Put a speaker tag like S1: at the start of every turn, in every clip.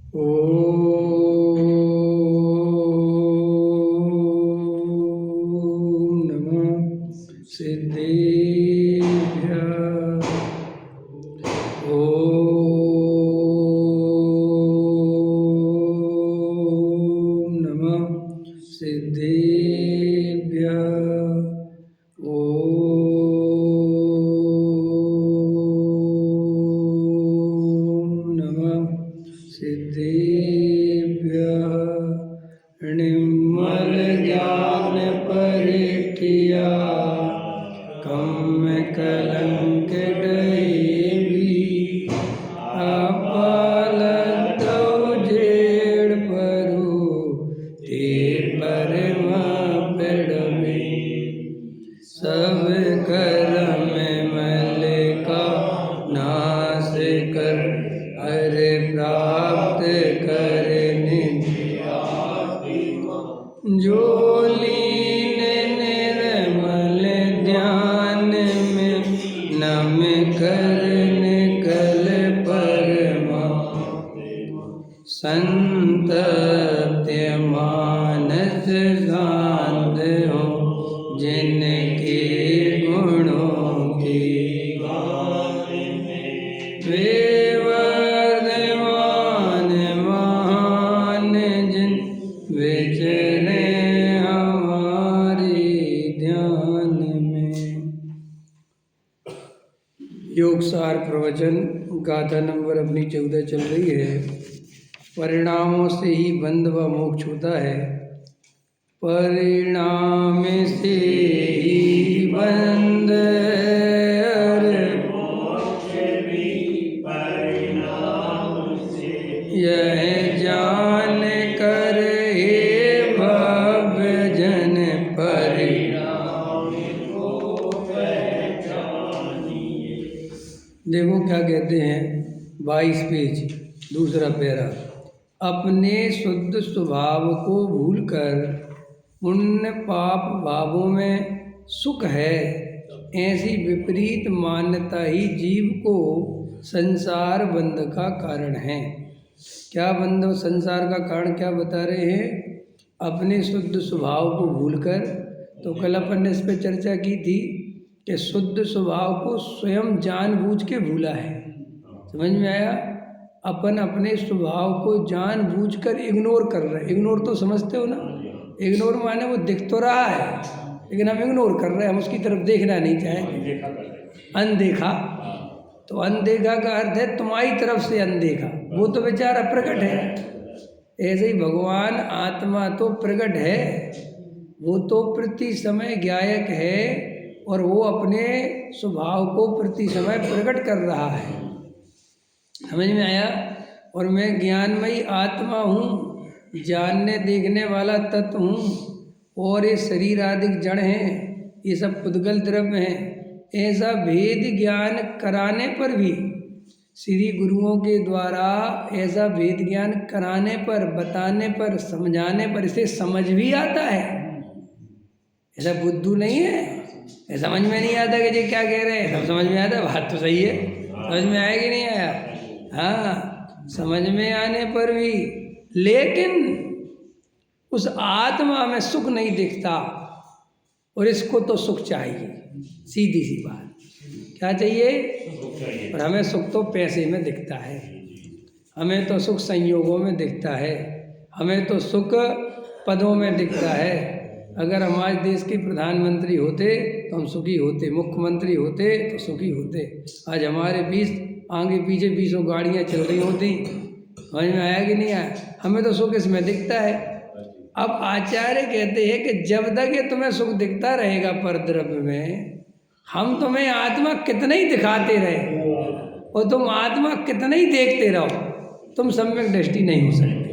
S1: ओम नमः सिद्धेभ्यः। ओम नमः सिद्धेभ्यः। ओम नमः सिद्धेभ्यः। निर्मल ज्ञान परिठिया कम कलंक डहेबी। अपाल दो जेड़ परू ते परम पेड़बे। सब कर्म मल का नाश कर हरे प्राप्त कर जो लीन निर्मल ध्यान में नम कर निकल परमा। संतप्त मानस शांत हो जिनके गुणों की वे वर्धमान महान जिन विचरे हमारे ध्यान में। योग सार प्रवचन गाथा नंबर अपनी 14 चल रही है। परिणामों से ही बंध व मोक्ष होता है। परिणाम से ही बंध यह जान कर हे भव्य जन परिणाम को पहचानिए। देखो क्या कहते हैं 22 पेज दूसरा पैरा। अपने शुद्ध स्वभाव को भूलकर पुण्य पाप भावों में सुख है, ऐसी विपरीत मान्यता ही जीव को संसार बंध का कारण है। क्या बंध संसार का कारण क्या बता रहे हैं? अपने शुद्ध स्वभाव को भूलकर। तो कल अपन ने इस पर चर्चा की थी कि शुद्ध स्वभाव को स्वयं जानबूझ के भूला है। समझ में आया? अपन अपने स्वभाव को जानबूझकर इग्नोर कर रहे हैं। इग्नोर तो समझते हो ना? इग्नोर माने वो दिख तो रहा है लेकिन हम इग्नोर कर रहे हैं, हम उसकी तरफ देखना नहीं चाहेंगे। अनदेखा। तो अनदेखा का अर्थ है तुम्हारी तरफ से अनदेखा, वो तो बेचारा प्रकट है। ऐसे ही भगवान आत्मा तो प्रकट है, वो तो प्रति समय ज्ञायक है और वो अपने स्वभाव को प्रति समय प्रकट कर रहा है। समझ में आया? और मैं ज्ञानमयी आत्मा हूँ, जानने देखने वाला तत्व हूँ, और ये शरीर आदि जड़ हैं, ये सब पुद्गल द्रव्य हैं। ऐसा भेद ज्ञान कराने पर भी, श्री गुरुओं के द्वारा ऐसा भेद ज्ञान कराने पर, बताने पर, समझाने पर इसे समझ भी आता है। ऐसा बुद्धू नहीं है, ऐसा समझ में नहीं आता कि ये क्या कह रहे हैं। सब समझ में आता है, बात तो सही है। समझ में आया कि नहीं आया? हाँ, समझ में आने पर भी, लेकिन उस आत्मा में सुख नहीं दिखता, और इसको तो सुख चाहिए। सीधी सी बात, क्या चाहिए? और हमें सुख तो पैसे में दिखता है, हमें तो सुख संयोगों में दिखता है, हमें तो सुख पदों में दिखता है। अगर हमारे देश के प्रधानमंत्री होते तो हम सुखी होते, मुख्यमंत्री होते तो सुखी होते। आज हमारे बीच आगे पीछे 20 गाड़ियाँ चल रही होती। समझ में आया कि नहीं आया? हमें तो सुख इसमें दिखता है। अब आचार्य कहते हैं कि जब तक ये तुम्हें सुख दिखता रहेगा परद्रव्य में, हम तुम्हें आत्मा कितना ही दिखाते रहे और तुम आत्मा कितना ही देखते रहो, तुम सम्यक दृष्टि नहीं हो सकते।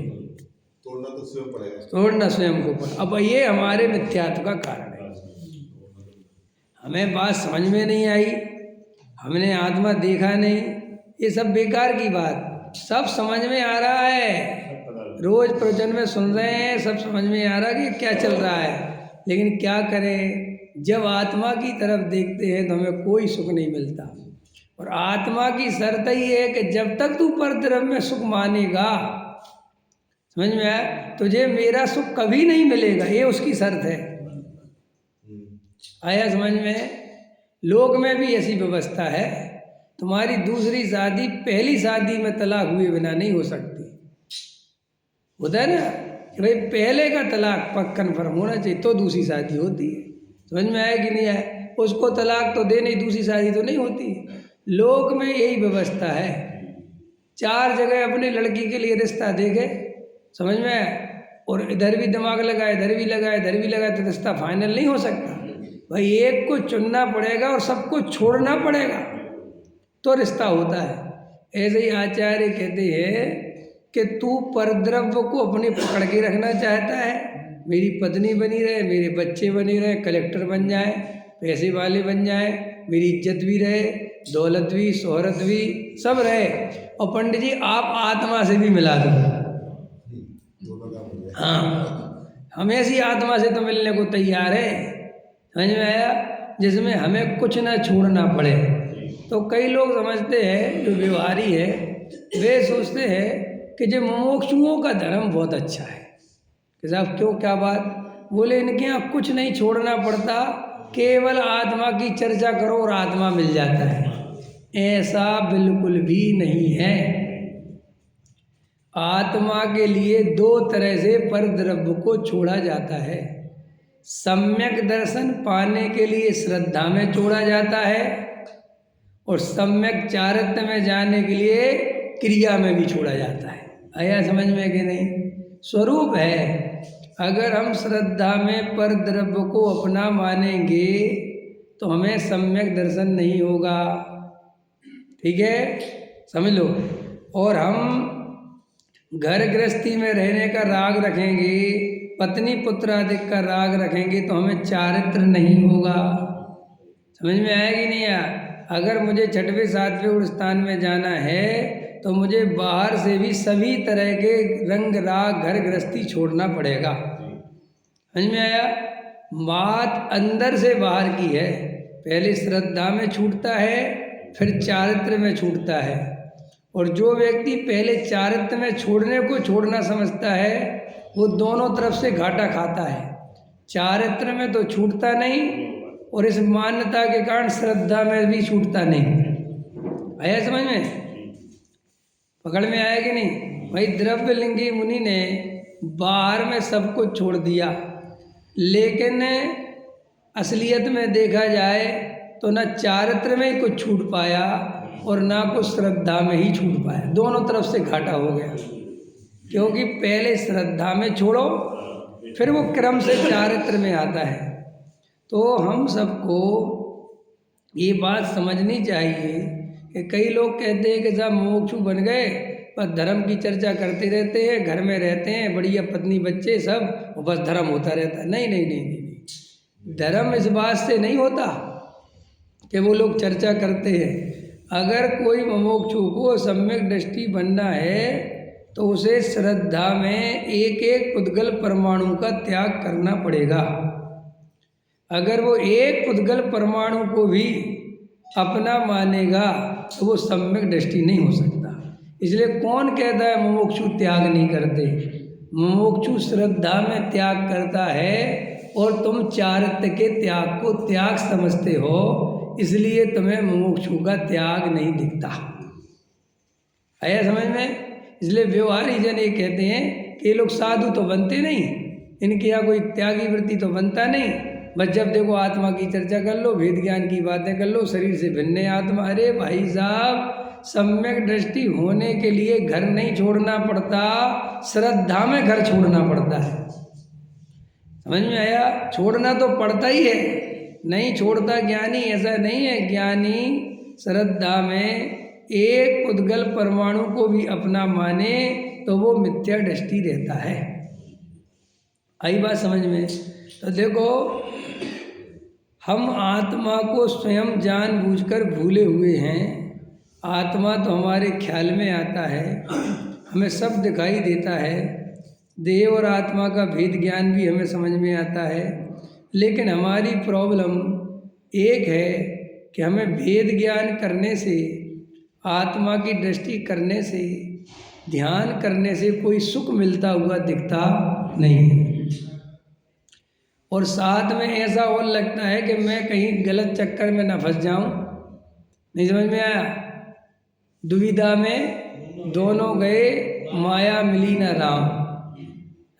S1: तोड़ना तो स्वयं पड़ेगा, तोड़ना स्वयं को पड़ेगा। अब ये हमारे मिथ्यात्व का कारण है। हमें बात समझ में नहीं आई, हमने आत्मा देखा नहीं, ये सब बेकार की बात। सब समझ में आ रहा है, रोज प्रवचन में सुन रहे हैं, सब समझ में आ रहा है कि क्या चल रहा है, लेकिन क्या करें? जब आत्मा की तरफ देखते हैं तो हमें कोई सुख नहीं मिलता। और आत्मा की शर्त ही है कि जब तक तू परद्रव्य में सुख मानेगा समझ में आया? तुझे मेरा सुख कभी नहीं मिलेगा, ये उसकी शर्त है। आया समझ में? लोक में भी ऐसी व्यवस्था है, तुम्हारी दूसरी शादी पहली शादी में तलाक हुए बिना नहीं हो सकती। होता है ना कि भाई पहले का तलाक पक्का कन्फर्म होना चाहिए तो दूसरी शादी होती है। समझ में आया कि नहीं आया? उसको तलाक तो दे नहीं, दूसरी शादी तो नहीं होती। लोक में यही व्यवस्था है, 4 जगह अपनी लड़की के लिए रिश्ता देखे, समझ में आया, और इधर भी दिमाग लगाए, इधर भी लगाए, इधर भी लगाए, तो रिश्ता फाइनल नहीं हो सकता। भाई एक को चुनना पड़ेगा और सबको छोड़ना पड़ेगा तो रिश्ता होता है। ऐसे ही आचार्य कहते हैं कि तू परद्रव्य को अपने पकड़ के रखना चाहता है, मेरी पत्नी बनी रहे, मेरे बच्चे बने रहे, कलेक्टर बन जाए, पैसे वाले बन जाए, मेरी इज्जत भी रहे, दौलत भी, शोहरत भी, सब रहे, और पंडित जी आप आत्मा से भी मिला दो। हाँ, हम ऐसी आत्मा से तो मिलने को तैयार है, समझ में आया, जिसमें हमें कुछ ना छोड़ना पड़े। तो कई लोग समझते हैं, जो व्यवहारी है वे सोचते हैं कि जो मुमुक्षुओं का धर्म बहुत अच्छा है। कि साहब क्यों, क्या बात? बोले इनके यहाँ कुछ नहीं छोड़ना पड़ता, केवल आत्मा की चर्चा करो और आत्मा मिल जाता है। ऐसा बिल्कुल भी नहीं है। आत्मा के लिए 2 तरह से परद्रव्य को छोड़ा जाता है। सम्यक दर्शन पाने के लिए श्रद्धा में छोड़ा जाता है, और सम्यक चारित्र में जाने के लिए क्रिया में भी छोड़ा जाता है। आया समझ में कि नहीं? स्वरूप है, अगर हम श्रद्धा में परद्रव्य को अपना मानेंगे तो हमें सम्यक दर्शन नहीं होगा, ठीक है, समझ लो। और हम घर गृहस्थी में रहने का राग रखेंगे, पत्नी पुत्र आदि का राग रखेंगे तो हमें चारित्र नहीं होगा। समझ में आया कि नहीं आया? अगर मुझे 6वें 7वें उड़ स्थान में जाना है तो मुझे बाहर से भी सभी तरह के रंग राग घर गृहस्थी छोड़ना पड़ेगा। समझ में आया? बात अंदर से बाहर की है, पहले श्रद्धा में छूटता है, फिर चारित्र में छूटता है। और जो व्यक्ति पहले चारित्र में छोड़ने को छोड़ना समझता है वो दोनों तरफ से घाटा खाता है। चारित्र में तो छूटता नहीं, और इस मान्यता के कारण श्रद्धा में भी छूटता नहीं। आया समझ में? पकड़ में आया कि नहीं? भाई द्रव्यलिंगी मुनि ने बाहर में सब कुछ छोड़ दिया, लेकिन असलियत में देखा जाए तो न चारित्र में ही कुछ छूट पाया और ना कुछ श्रद्धा में ही छूट पाया। दोनों तरफ से घाटा हो गया, क्योंकि पहले श्रद्धा में छोड़ो फिर वो क्रम से चारित्र में आता है। तो हम सबको ये बात समझनी चाहिए कि कई लोग कहते हैं कि साहब मोक्षु बन गए, बस धर्म की चर्चा करते रहते हैं, घर में रहते हैं, बढ़िया पत्नी बच्चे सब, और बस धर्म होता रहता है। नहीं नहीं नहीं नहीं, धर्म इस बात से नहीं होता कि वो लोग चर्चा करते हैं। अगर कोई मुमुक्षु को सम्यक दृष्टि बनना है तो उसे श्रद्धा में एक एक उद्गल परमाणु का त्याग करना पड़ेगा। अगर वो एक उद्गल परमाणु को भी अपना मानेगा तो वो सम्यक दृष्टि नहीं हो सकता। इसलिए कौन कहता है मुमुक्षु त्याग नहीं करते? मुमुक्षु श्रद्धा में त्याग करता है, और तुम चारित्र के त्याग को त्याग समझते हो, इसलिए तुम्हें मुमुक्षु का त्याग नहीं दिखता। आया समझ में? इसलिए व्यवहारी जन ये कहते हैं कि ये लोग साधु तो बनते नहीं, इनके यहाँ कोई त्यागी वृत्ति तो बनता नहीं, बस जब देखो आत्मा की चर्चा कर लो, वेद ज्ञान की बातें कर लो, शरीर से भिन्न है आत्मा। अरे भाई साहब, सम्यक दृष्टि होने के लिए घर नहीं छोड़ना पड़ता, श्रद्धा में घर छोड़ना पड़ता है। समझ में आया? छोड़ना तो पड़ता ही है, नहीं छोड़ता ज्ञानी ऐसा नहीं है। ज्ञानी श्रद्धा में एक उद्गल परमाणु को भी अपना माने तो वो मिथ्या दृष्टि रहता है। आई बात समझ में? तो देखो, हम आत्मा को स्वयं जानबूझकर भूले हुए हैं। आत्मा तो हमारे ख्याल में आता है, हमें सब दिखाई देता है, देह और आत्मा का भेद ज्ञान भी हमें समझ में आता है, लेकिन हमारी प्रॉब्लम एक है कि हमें भेद ज्ञान करने से, आत्मा की दृष्टि करने से ध्यान करने से कोई सुख मिलता हुआ दिखता नहीं है। और साथ में ऐसा और लगता है कि मैं कहीं गलत चक्कर में ना फंस जाऊं। नहीं समझ में आया? दुविधा में दोनों गए, माया मिली ना राम।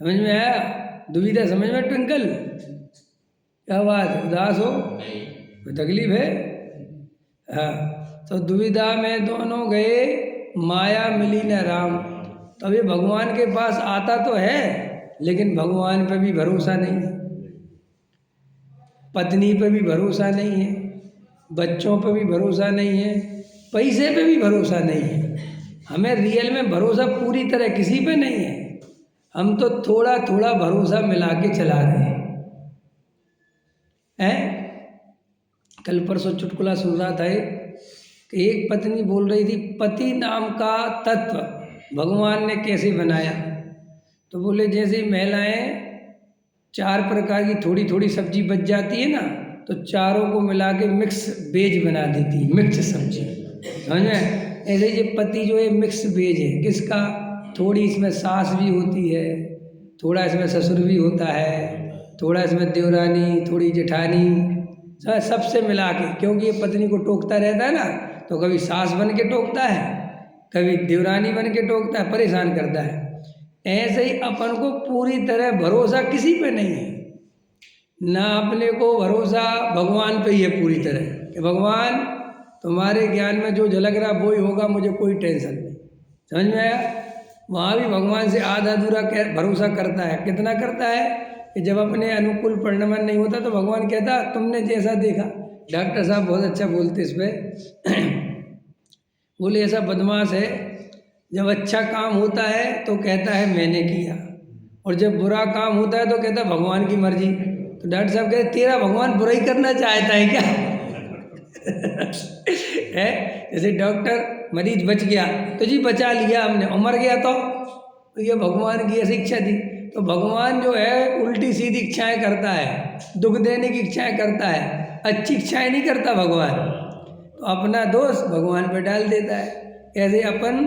S1: समझ में आया? दुविधा समझ में ट्विंकल? क्या बात, उदास हो? कोई तकलीफ है? हाँ, तो दुविधा में दोनों गए, माया मिली न राम। तो ये भगवान के पास आता तो है, लेकिन भगवान पे भी भरोसा नहीं है, पत्नी पे भी भरोसा नहीं है, बच्चों पे भी भरोसा नहीं है, पैसे पे भी भरोसा नहीं है। हमें रियल में भरोसा पूरी तरह किसी पे नहीं है। हम तो थोड़ा थोड़ा भरोसा मिला के चला रहे हैं। कल परसों चुटकुला सुन रहा था कि एक पत्नी बोल रही थी, पति नाम का तत्व भगवान ने कैसे बनाया? तो बोले जैसे महिलाएं 4 प्रकार की थोड़ी थोड़ी सब्जी बच जाती है ना, तो चारों को मिला के मिक्स वेज बना देती है, मिक्स सब्जी। समझ में? ऐसे ये पति जो है मिक्स वेज है। किसका? थोड़ी इसमें सास भी होती है, थोड़ा इसमें ससुर भी होता है, थोड़ा इसमें देवरानी, थोड़ी जेठानी, सबसे मिला के। क्योंकि ये पत्नी को टोकता रहता है ना, तो कभी सास बन के टोकता है, कभी देवरानी बन के टोकता है, परेशान करता है। ऐसे ही अपन को पूरी तरह भरोसा किसी पे नहीं है। ना अपने को भरोसा भगवान पे ही है पूरी तरह कि भगवान तुम्हारे ज्ञान में जो झलक रहा वो ही होगा, मुझे कोई टेंशन नहीं। समझ में आया? वहाँ भी भगवान से आधा अधूरा भरोसा करता है। कितना करता है कि जब अपने अनुकूल परिणाम नहीं होता तो भगवान कहता तुमने जैसा देखा। डॉक्टर साहब बहुत अच्छा बोलते इस पर बोले ऐसा बदमाश है, जब अच्छा काम होता है तो कहता है मैंने किया, और जब बुरा काम होता है तो कहता है भगवान की मर्जी। तो डॉक्टर साहब कहते तेरा भगवान बुरा ही करना चाहता है क्या? है जैसे डॉक्टर मरीज बच गया तो जी बचा लिया हमने, और मर गया तो ये भगवान की ऐसी इच्छा थी। तो भगवान जो है उल्टी सीधी इच्छाएं करता है, दुख देने की इच्छाएं करता है, अच्छी इच्छाएं नहीं करता भगवान। तो अपना दोष भगवान पर डाल देता है। ऐसे अपन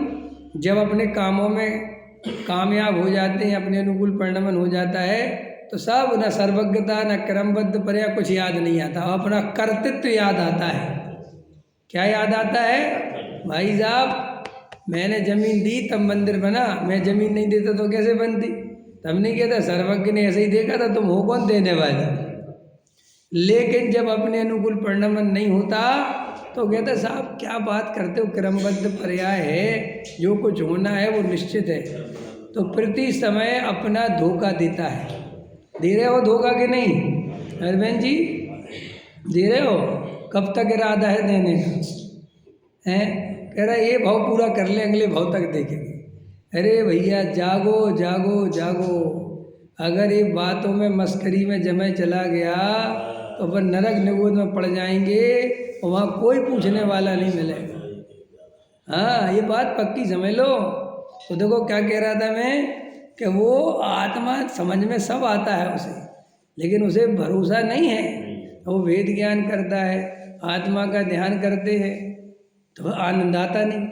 S1: जब अपने कामों में कामयाब हो जाते हैं, अपने अनुकूल परिणमन हो जाता है, तो सब न सर्वज्ञता न क्रमबद्ध पर्या कुछ याद नहीं आता, अपना कर्तृत्व याद आता है। क्या याद आता है? भाई साहब मैंने जमीन दी तब मंदिर बना, मैं जमीन नहीं देता तो कैसे बनती? तब नहीं कहता सर्वज्ञ ने ऐसे ही देखा था, तुम हो कौन देने वाले? लेकिन जब अपने अनुकूल परिणमन नहीं होता तो कहता साहब क्या बात करते हो, क्रमबद्ध पर्याय है, जो कुछ होना है वो निश्चित है। तो प्रति समय अपना धोखा देता है। दे रहे हो धोखा कि नहीं अरविंद जी? दे रहे हो? कब तक इरादा है देने का? है कह रहा ये भाव पूरा कर ले, अगले भाव तक देखेंगे। अरे भैया जागो जागो जागो। अगर ये बातों में मस्करी में जमे चला गया तो अपन नरक निगोद में पड़ जाएंगे, और वहाँ कोई पूछने वाला नहीं मिलेगा। हाँ ये बात पक्की समझ लो। तो देखो क्या कह रहा था मैं कि वो आत्मा समझ में सब आता है उसे, लेकिन उसे भरोसा नहीं है। वो वेद ज्ञान करता है, आत्मा का ध्यान करते हैं, तो आनंद आता नहीं।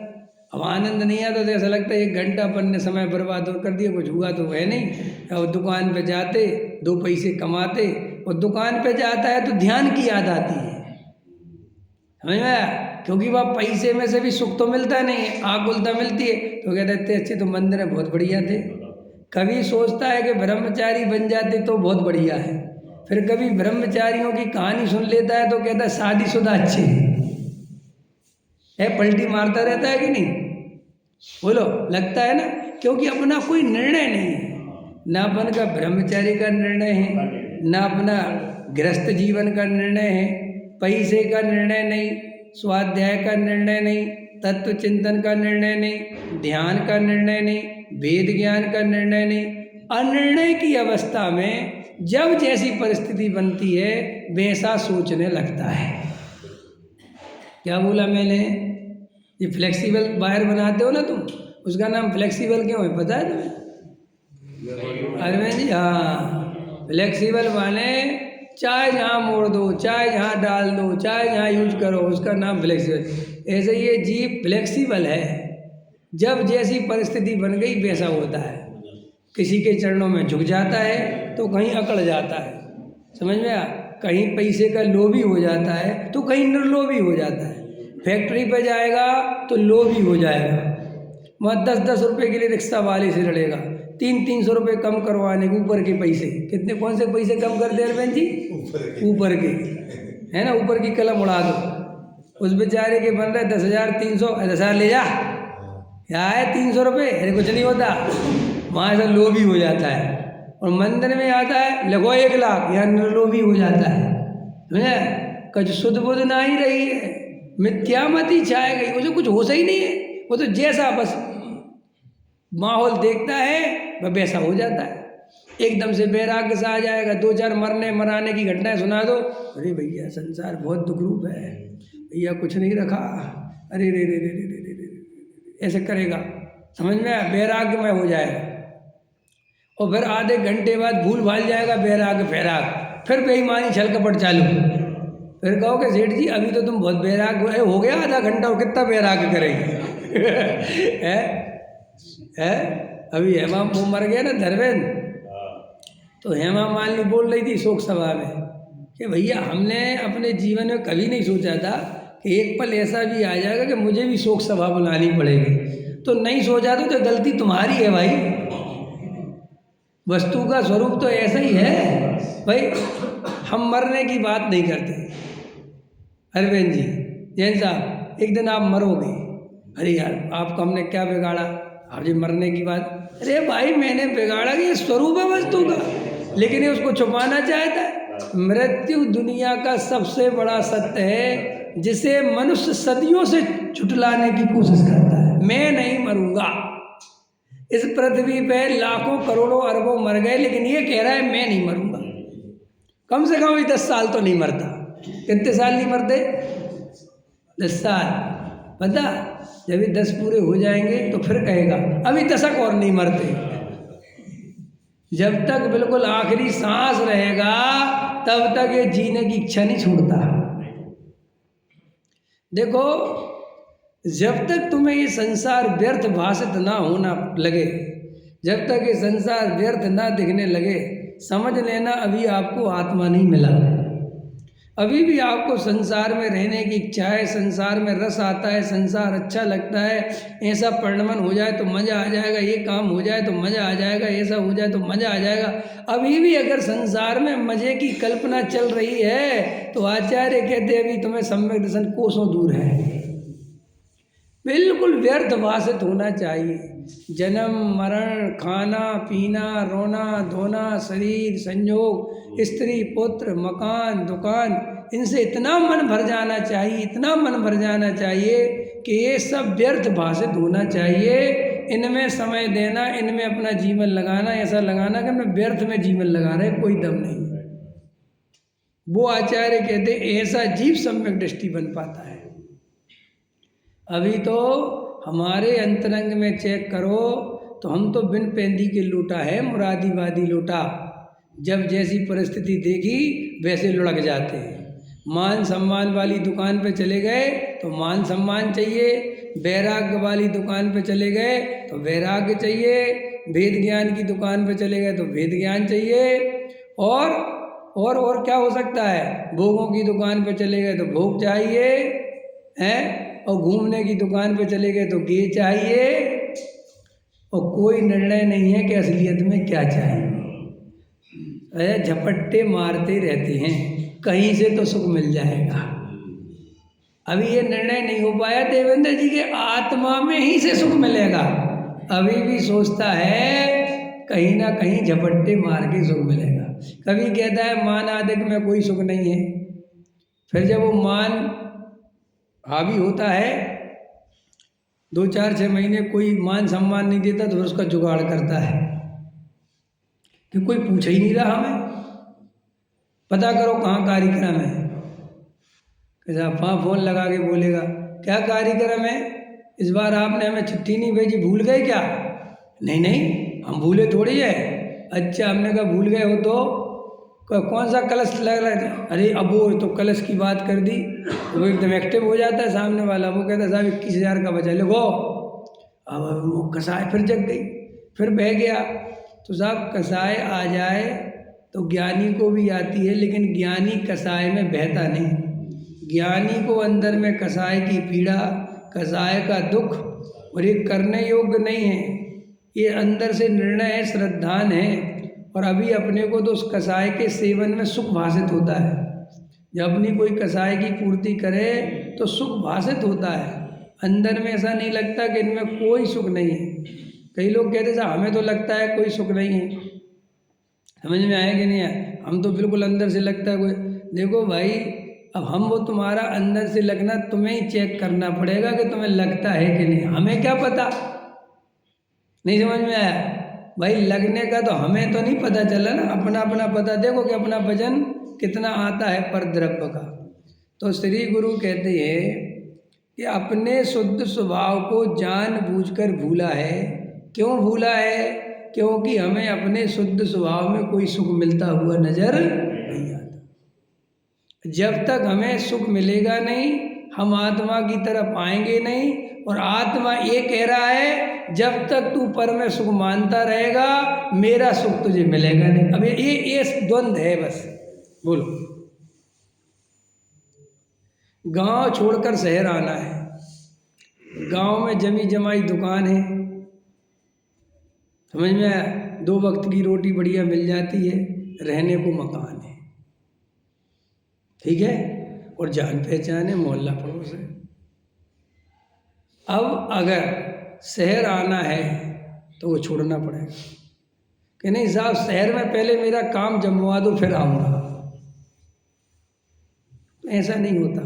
S1: अब आनंद नहीं आता तो ऐसा लगता है 1 घंटा अपन ने समय बर्बाद कर दिया, कुछ हुआ तो है नहीं। और दुकान पे जाते 2 पैसे कमाते, और दुकान पे जाता है तो ध्यान की याद आती है। समझ में आया? क्योंकि वह पैसे में से भी सुख तो मिलता नहीं है, आकुलता मिलती है। तो कहते इतने अच्छे तो मंदिर है, बहुत बढ़िया थे। कभी सोचता है कि ब्रह्मचारी बन जाते तो बहुत बढ़िया है, फिर कभी ब्रह्मचारियों की कहानी सुन लेता है तो कहता है शादीशुदा अच्छे है। पलटी मारता रहता है कि नहीं? बोलो, लगता है ना? क्योंकि अपना कोई निर्णय नहीं है, ना अपन का ब्रह्मचारी का निर्णय है, ना अपना गृहस्थ जीवन का निर्णय है, पैसे का निर्णय नहीं, स्वाध्याय का निर्णय नहीं, तत्व चिंतन का निर्णय नहीं, ध्यान का निर्णय नहीं, वेद ज्ञान का निर्णय नहीं। अनिर्णय की अवस्था में जब जैसी परिस्थिति बनती है वैसा सोचने लगता है। क्या बोला मैंने? ये फ्लेक्सिबल वायर बनाते हो ना तुम, उसका नाम फ्लेक्सिबल क्यों है पता है तुम्हें? अरविंद जी हाँ, फ्लेक्सिबल माने चाहे जहाँ मोड़ दो, चाहे जहाँ डाल दो, चाहे जहाँ यूज करो, उसका नाम फ्लेक्सिबल। ऐसे ये जीव फ्लेक्सिबल है, जब जैसी परिस्थिति बन गई वैसा होता है। किसी के चरणों में झुक जाता है तो कहीं अकड़ जाता है, समझ में आ, कहीं पैसे का लोभी हो जाता है तो कहीं निर्लोभी हो जाता है। फैक्ट्री पे जाएगा तो लोभी हो जाएगा, वहाँ 10-10 रुपये के लिए रिक्शा वाले से लड़ेगा, 300-300 रुपये कम करवाने के, ऊपर के पैसे कितने, कौन से पैसे कम कर दे अरविंद जी, ऊपर के, है ना, ऊपर की कलम उड़ा दो। उस बेचारे के बन रहे 10,000 300, 10,000 ले जा, क्या है 300 रुपये, अरे कुछ नहीं होता, वहाँ ऐसा लोभी हो जाता है। और मंदिर में आता है लगो 1 लाख, यहाँ निर्लोभी हो जाता है, समझे, कुछ शुद्ध बुद्ध ना ही रही है, मिथ्यामती छाए गई, उसे कुछ होश ही नहीं है, वो तो जैसा बस माहौल देखता है वह वैसा हो जाता है। एकदम से वैराग्य सा आ जाएगा, 2-4 मरने मराने की घटनाएं सुना दो, अरे भैया संसार बहुत दुख रूप है, भैया कुछ नहीं रखा, अरे रे रे रे रे रे रे रे, ऐसे करेगा, समझ में, वैराग्य में हो जाएगा। और फिर आधे घंटे बाद भूल भाल जाएगा, वैराग्य फैराग, फिर बेईमानी छल कपट चालू। फिर कहोगे सेठ जी अभी तो तुम बहुत वैराग्य हो गया, आधा घंटा और कितना वैराग्य करेंगे है? अभी हेमा वो मर गया ना धर्मेंद्र, तो हेमा मालिनी बोल रही थी शोक सभा में कि भैया हमने अपने जीवन में कभी नहीं सोचा था कि एक पल ऐसा भी आ जाएगा कि मुझे भी शोक सभा बुलानी पड़ेगी। तो नहीं सोचा तो गलती तुम्हारी है भाई, वस्तु का स्वरूप तो ऐसा ही है भाई। हम मरने की बात नहीं करते अरविंद जी, जैन साहब एक दिन आप मरोगे, अरे यार आपको हमने क्या बिगाड़ा, आप जी मरने की बात, अरे भाई मैंने बिगाड़ा कि ये स्वरूप है वस्तु का, लेकिन ये उसको छुपाना चाहता है। मृत्यु दुनिया का सबसे बड़ा सत्य है जिसे मनुष्य सदियों से छुटलाने की कोशिश करता है। मैं नहीं मरूंगा, इस पृथ्वी पे लाखों करोड़ों अरबों मर गए, लेकिन ये कह रहा है मैं नहीं मरूंगा। कम से कम 10 साल तो नहीं मरता। कितने साल नहीं मरते? 10 साल। पता जब ये 10 पूरे हो जाएंगे तो फिर कहेगा अभी 10 और नहीं मरते। जब तक बिल्कुल आखिरी सांस रहेगा तब तक ये जीने की इच्छा नहीं छूटता। देखो जब तक तुम्हें ये संसार व्यर्थ भाषित ना होना लगे, जब तक ये संसार व्यर्थ ना दिखने लगे, समझ लेना अभी आपको आत्मा नहीं मिला। अभी भी आपको संसार में रहने की इच्छा है, संसार में रस आता है, संसार अच्छा लगता है, ऐसा परिणमन हो जाए तो मज़ा आ जाएगा, ये काम हो जाए तो मज़ा आ जाएगा, ऐसा हो जाए तो मज़ा आ जाएगा। अभी भी अगर संसार में मज़े की कल्पना चल रही है तो आचार्य कहते अभी तुम्हें सम्यक दर्शन कोसों दूर है। बिल्कुल व्यर्थ भाषित होना चाहिए। जन्म मरण, खाना पीना, रोना धोना, शरीर संयोग, स्त्री पुत्र, मकान दुकान, इनसे इतना मन भर जाना चाहिए, इतना मन भर जाना चाहिए कि ये सब व्यर्थ भाषित होना चाहिए। इनमें समय देना, इनमें अपना जीवन लगाना, ऐसा लगाना कि हम व्यर्थ में जीवन लगा रहे, कोई दम नहीं। वो आचार्य कहते ऐसा जीव सम्यक दृष्टि बन पाता है। अभी तो हमारे अंतरंग में चेक करो तो हम तो बिन पेंदी के लूटा है, मुरादीवादी लूटा। जब जैसी परिस्थिति देखी वैसे लुढ़क जाते हैं। मान सम्मान वाली दुकान पे चले गए तो मान सम्मान चाहिए, वैराग्य वाली दुकान पे चले गए तो वैराग्य चाहिए, वेद ज्ञान की दुकान पे चले गए तो वेद ज्ञान चाहिए, और क्या हो सकता है, भोगों की दुकान पे चले गए तो भोग चाहिए हैं, और घूमने की दुकान पे चले गए तो गे चाहिए, और कोई निर्णय नहीं है कि असलियत में क्या चाहिए। झपट्टे मारते रहते हैं, कहीं से तो सुख मिल जाएगा। अभी ये निर्णय नहीं हो पाया देवेंद्र जी के आत्मा में ही से सुख मिलेगा। अभी भी सोचता है कहीं ना कहीं झपट्टे मार के सुख मिलेगा। कभी कहता है मान आदि में कोई सुख नहीं है, फिर जब वो मान हावी होता है 2-4-6 महीने कोई मान सम्मान नहीं देता तो उसका जुगाड़ करता है कि कोई पूछ ही नहीं रहा, हमें पता करो कहाँ कार्यक्रम है। कैसा वहाँ फोन लगा के बोलेगा क्या कार्यक्रम है, इस बार आपने हमें चिट्ठी नहीं भेजी, भूल गए क्या? नहीं हम भूले थोड़ी है। अच्छा हमने कहा भूल गए हो तो कौन सा कलश लग रहा है? अरे अब वो तो कलश की बात कर दी तो वो एकदम एक्टिव हो जाता है सामने वाला। वो कहता है साहब 21,000 का बचा लिखो, अब वो कसाय फिर जग गई, फिर बह गया। तो साहब कसाय आ जाए तो ज्ञानी को भी आती है, लेकिन ज्ञानी कसाय में बहता नहीं। ज्ञानी को अंदर में कसाय की पीड़ा, कसाय का दुख, और ये करने योग्य नहीं है, ये अंदर से निर्णय है, श्रद्धान है। और अभी अपने को तो उस कसाय के सेवन में सुख भाषित होता है। जब अपनी कोई कसाय की पूर्ति करे तो सुख भाषित होता है, अंदर में ऐसा नहीं लगता कि इनमें कोई सुख नहीं है। कई लोग कहते हैं हमें तो लगता है कोई सुख नहीं है। समझ में आया कि नहीं आया? हम तो बिल्कुल अंदर से लगता है कोई। देखो भाई, अब हम वो तुम्हारा अंदर से लगना तुम्हें ही चेक करना पड़ेगा कि तुम्हें लगता है कि नहीं, हमें क्या पता। नहीं समझ में आया भाई? लगने का तो हमें तो नहीं पता चला ना, अपना अपना पता देखो कि अपना वजन कितना आता है पर द्रव्य का। तो श्री गुरु कहते हैं कि अपने शुद्ध स्वभाव को जानबूझकर भूला है। क्यों भूला है? क्योंकि हमें अपने शुद्ध स्वभाव में कोई सुख मिलता हुआ नजर नहीं आता। जब तक हमें सुख मिलेगा नहीं, हम आत्मा की तरफ आएंगे नहीं। और आत्मा ये कह रहा है, जब तक तू पर में सुख मानता रहेगा, मेरा सुख तुझे मिलेगा नहीं। अब ये द्वंद्व है बस। बोलो, गांव छोड़कर शहर आना है, गांव में जमी जमाई दुकान है, समझ में आया? 2 वक्त की रोटी बढ़िया मिल जाती है, रहने को मकान है, ठीक है, और जान पहचान है, मोहल्ला पड़ोस है। अब अगर शहर आना है तो वो छोड़ना पड़ेगा कि नहीं साहब, शहर में पहले मेरा काम जमवा दो फिर आऊँगा। ऐसा नहीं होता।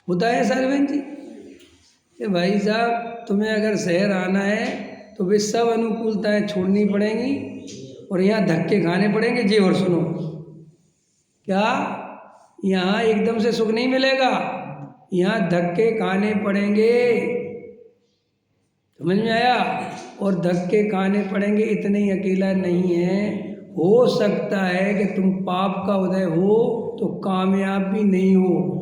S1: होता है सरवेंट जी कि भाई साहब तुम्हें अगर शहर आना है तो वे सब अनुकूलताएं छोड़नी पड़ेंगी और यहाँ धक्के खाने पड़ेंगे जी। और सुनो, क्या यहाँ एकदम से सुख नहीं मिलेगा, यहाँ धक्के खाने पड़ेंगे। समझ में आया? और धक्के खाने पड़ेंगे, इतने ही अकेला नहीं है। हो सकता है कि तुम पाप का उदय हो तो कामयाब भी नहीं हो।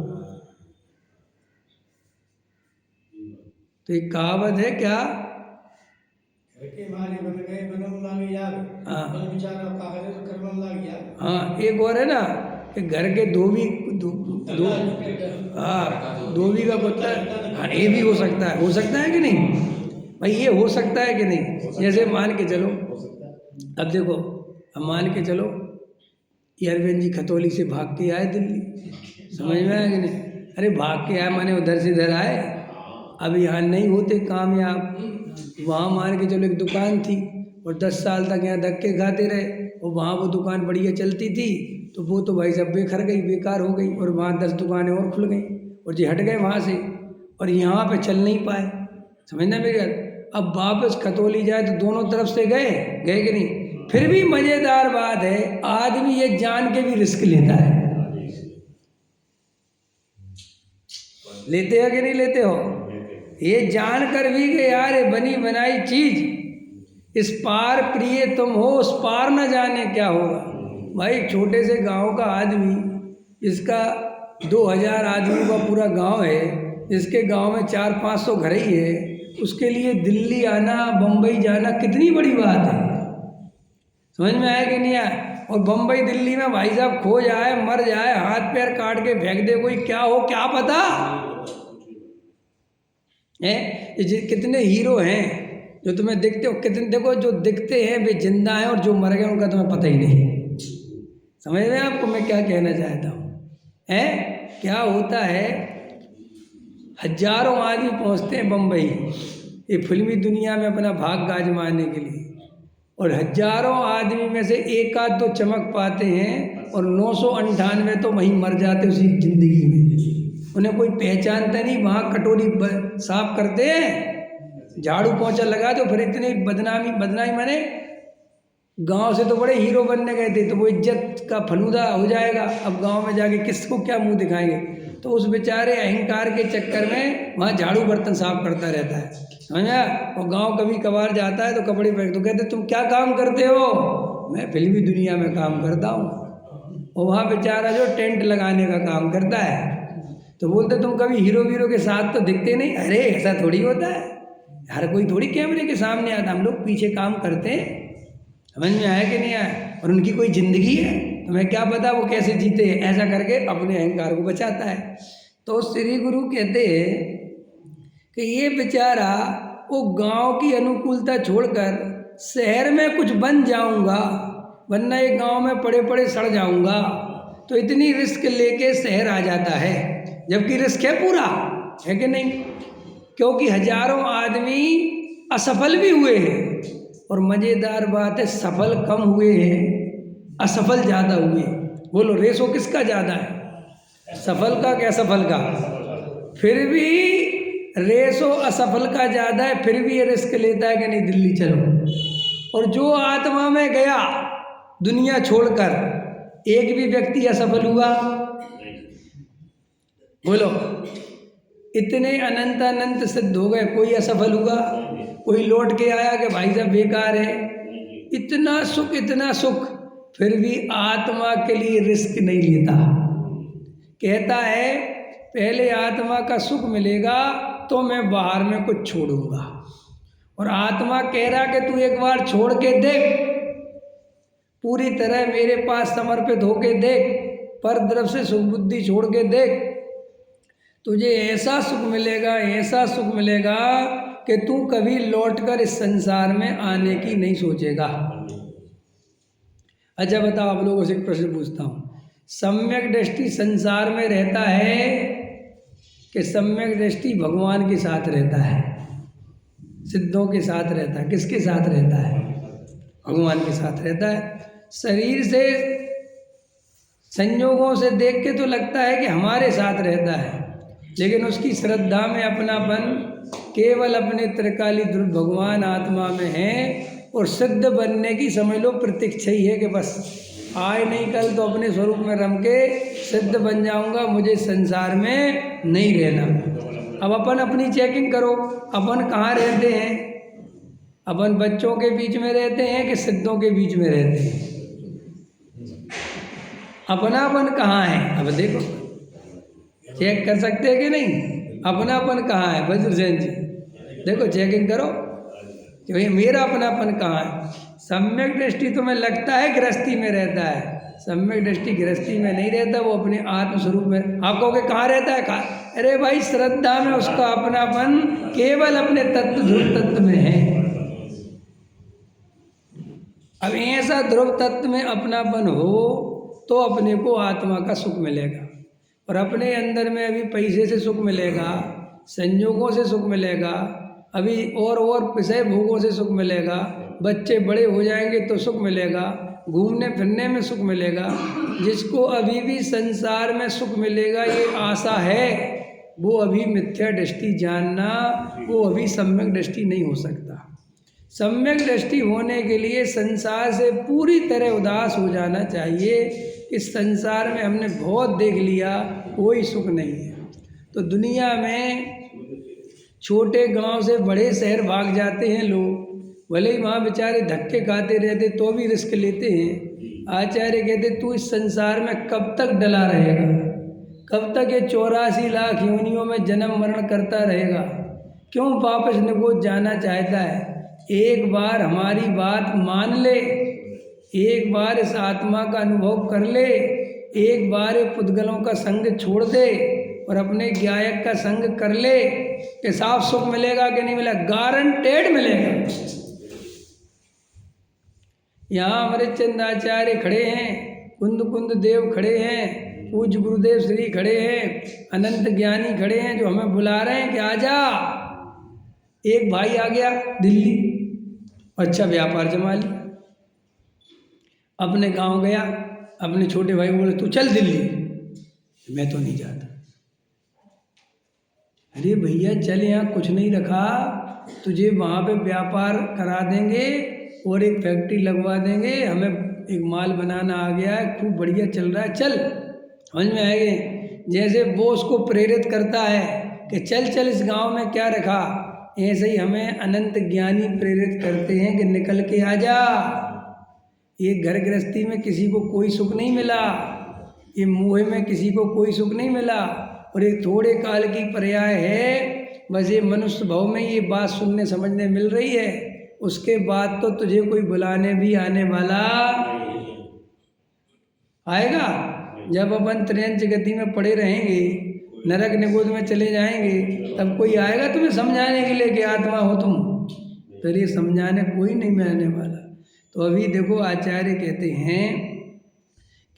S1: तो एक कहावत है क्या? हाँ, एक और है ना कि घर के धोबी धोबी का कुत्ता। हाँ, ये भी हो सकता है। हो सकता है कि नहीं भाई? ये हो सकता है कि नहीं? जैसे मान के चलो, अब देखो, अब मान के चलो ये अरविंद जी खतौली से भाग के आए दिल्ली, समझ में आया कि नहीं? अरे भाग के आए माने उधर से इधर आए। अब यहाँ नहीं होते कामयाब। वहाँ मान के चलो एक दुकान थी और 10 साल तक यहाँ धक्के खाते रहे, और वहाँ वो दुकान बढ़िया चलती थी, तो वो तो भाई सब बेखर गई, बेकार हो गई, और वहाँ 10 दुकानें और खुल गई और जी हट गए वहाँ से, और यहाँ पे चल नहीं पाए। समझना मेरी बात? अब वापस खतौली जाए तो दोनों तरफ से गए कि नहीं? फिर भी मजेदार बात है, आदमी ये जान के भी रिस्क लेता है। लेते हो कि नहीं लेते हो? ये जान कर भी कि यार ये बनी बनाई चीज इस पार प्रिय तुम हो, उस पार न जाने क्या होगा। भाई छोटे से गांव का आदमी, इसका 2000 आदमी का पूरा गांव है, जिसके गांव में 400-500 घर ही है, उसके लिए दिल्ली आना, बम्बई जाना कितनी बड़ी बात है। समझ में आया कि नहीं आया? और बम्बई दिल्ली में भाई साहब खो जाए, मर जाए, हाथ पैर काट के फेंक दे कोई, क्या हो क्या पता है। कितने हीरो हैं जो तुम्हें दिखते हो, कितने देखो जो दिखते हैं वे जिंदा हैं, और जो मर गए उनका तुम्हें पता ही नहीं। समझ रहे हैं आपको मैं क्या कहना चाहता हूँ? है क्या होता है, हजारों आदमी पहुँचते हैं बम्बई ये फिल्मी दुनिया में अपना भाग आजमाने के लिए, और हजारों आदमी में से एक आध तो चमक पाते हैं, और 998 तो वहीं मर जाते उसी जिंदगी में। उन्हें कोई पहचानता नहीं। वहाँ कटोरी साफ करते हैं, झाड़ू पोंछा लगा दो, फिर इतनी बदनामी माने गांव से तो बड़े हीरो बनने गए थे, तो वो इज्जत का फलूदा हो जाएगा। अब गांव में जाके किसको क्या मुंह दिखाएंगे? तो उस बेचारे अहंकार के चक्कर में वहाँ झाड़ू बर्तन साफ करता रहता है, समझा? और गांव कभी कभार जाता है तो कपड़े पहन, तो कहते तुम क्या काम करते हो? मैं फिल्मी दुनिया में काम करता हूँ। और वहाँ बेचारा जो टेंट लगाने का काम करता है, तो बोलते तुम कभी हीरो वीरो के साथ तो दिखते नहीं। अरे ऐसा थोड़ी होता है, हर कोई थोड़ी कैमरे के सामने आता, हम लोग पीछे काम करते हैं। समझ में आया कि नहीं आया? और उनकी कोई जिंदगी है, तुम्हें क्या पता वो कैसे जीते हैं। ऐसा करके अपने अहंकार को बचाता है। तो श्री गुरु कहते हैं कि ये बेचारा वो गांव की अनुकूलता छोड़कर शहर में कुछ बन जाऊंगा, वरना ये गांव में पड़े पड़े सड़ जाऊंगा, तो इतनी रिस्क लेके शहर आ जाता है। जबकि रिस्क है पूरा, है कि नहीं? क्योंकि हजारों आदमी असफल भी हुए हैं, और मज़ेदार बात है सफल कम हुए हैं, असफल ज़्यादा हुए। बोलो रेशो किसका ज़्यादा है, सफल का क्या असफल का? फिर भी रेशो असफल का ज़्यादा है, फिर भी ये रिस्क लेता है कि नहीं दिल्ली चलो। और जो आत्मा में गया दुनिया छोड़कर, एक भी व्यक्ति असफल हुआ? बोलो, इतने अनंत सिद्ध हो गए, कोई असफल हुआ? कोई लौट के आया कि भाई साहब बेकार है? इतना सुख, फिर भी आत्मा के लिए रिस्क नहीं लेता। कहता है पहले आत्मा का सुख मिलेगा तो मैं बाहर में कुछ छोड़ूंगा। और आत्मा कह रहा कि तू एक बार छोड़ के देख, पूरी तरह मेरे पास समर्पित होके देख, पर तरफ से सुख बुद्धि छोड़ के देख, तुझे ऐसा सुख मिलेगा, ऐसा सुख मिलेगा कि तू कभी लौटकर इस संसार में आने की नहीं सोचेगा। अच्छा बताओ, आप लोगों से एक प्रश्न पूछता हूँ, सम्यक दृष्टि संसार में रहता है कि सम्यक दृष्टि भगवान के साथ रहता है, सिद्धों के साथ रहता है? किसके साथ रहता है? भगवान के साथ रहता है। शरीर से संयोगों से देख के तो लगता है कि हमारे साथ रहता है, लेकिन उसकी श्रद्धा में अपनापन केवल अपने त्रिकाली ध्रुव भगवान आत्मा में है। और सिद्ध बनने की समझ लो प्रतीक्षा ही है कि बस आए नहीं कल तो अपने स्वरूप में रम के सिद्ध बन जाऊंगा, मुझे संसार में नहीं रहना। अब अपन अपनी चेकिंग करो, अपन कहाँ रहते हैं? अपन बच्चों के बीच में रहते हैं कि सिद्धों के बीच में रहते हैं? अपनापन कहाँ है? अब देखो, चेक कर सकते हैं कि नहीं? अपनापन कहाँ है वज्रसेन जी? देखो चेकिंग करो कि भाई मेरा अपनापन कहाँ है। सम्यक दृष्टि तुम्हें लगता है गृहस्थी में रहता है, सम्यक दृष्टि गृहस्थी में नहीं रहता, वो अपने आत्मस्वरूप में। आप कहोगे कहाँ रहता है? कहाँ? अरे भाई श्रद्धा में उसका अपनापन केवल अपने तत्व ध्रुव तत्व में है। अब ऐसा ध्रुव तत्व में अपनापन हो तो अपने को आत्मा का सुख मिलेगा। और अपने अंदर में अभी पैसे से सुख मिलेगा, संयोगों से सुख मिलेगा, अभी और विषय भोगों से सुख मिलेगा, बच्चे बड़े हो जाएंगे तो सुख मिलेगा, घूमने फिरने में सुख मिलेगा। जिसको अभी भी संसार में सुख मिलेगा ये आशा है, वो अभी मिथ्या दृष्टि जानना, वो अभी सम्यक दृष्टि नहीं हो सकता। सम्यक दृष्टि होने के लिए संसार से पूरी तरह उदास हो जाना चाहिए। इस संसार में हमने बहुत देख लिया, कोई सुख नहीं है। तो दुनिया में छोटे गांव से बड़े शहर भाग जाते हैं लोग, भले ही वहाँ बेचारे धक्के खाते रहते तो भी रिस्क लेते हैं। आचार्य कहते तू इस संसार में कब तक डला रहेगा, कब तक ये 84 लाख योनियों में जन्म मरण करता रहेगा? क्यों वापस निगोज जाना चाहता है? एक बार हमारी बात मान ले, एक बार इस आत्मा का अनुभव कर ले, एक बार ये पुद्गलों का संग छोड़ दे और अपने गायक का संग कर ले कि साफ सुख मिलेगा कि नहीं मिलेगा? गारंटेड मिलेगा। यहाँ अमृतचंद आचार्य खड़े हैं, कुंद देव खड़े हैं, पूज्य गुरुदेव श्री खड़े हैं, अनंत ज्ञानी खड़े हैं जो हमें बुला रहे हैं कि आजा। एक भाई आ गया दिल्ली, अच्छा व्यापार जमा लिया, अपने गांव गया, अपने छोटे भाई बोले तू चल दिल्ली, मैं तो नहीं जाता। अरे भैया चल, यहाँ कुछ नहीं रखा, तुझे वहाँ पे व्यापार करा देंगे और एक फैक्ट्री लगवा देंगे, हमें एक माल बनाना आ गया है, खूब बढ़िया चल रहा है, चल। समझ में आएगी? जैसे वो उसको प्रेरित करता है कि चल चल इस गांव में क्या रखा, ऐसे ही हमें अनंत ज्ञानी प्रेरित करते हैं कि निकल के आ जा। ये घर गृहस्थी में किसी को कोई सुख नहीं मिला, ये मोह में किसी को कोई सुख नहीं मिला, और ये थोड़े काल की पर्याय है बस ये मनुष्य भाव में ये बात सुनने समझने मिल रही है, उसके बाद तो तुझे कोई बुलाने भी आने वाला आएगा। जब अपन त्रियंच गति में पड़े रहेंगे, नरक निगोद में चले जाएंगे, तब कोई आएगा तुम्हें समझाने के लिए कि आत्मा हो तुम? फिर ये समझाने कोई नहीं में आने वाला। तो अभी देखो आचार्य कहते हैं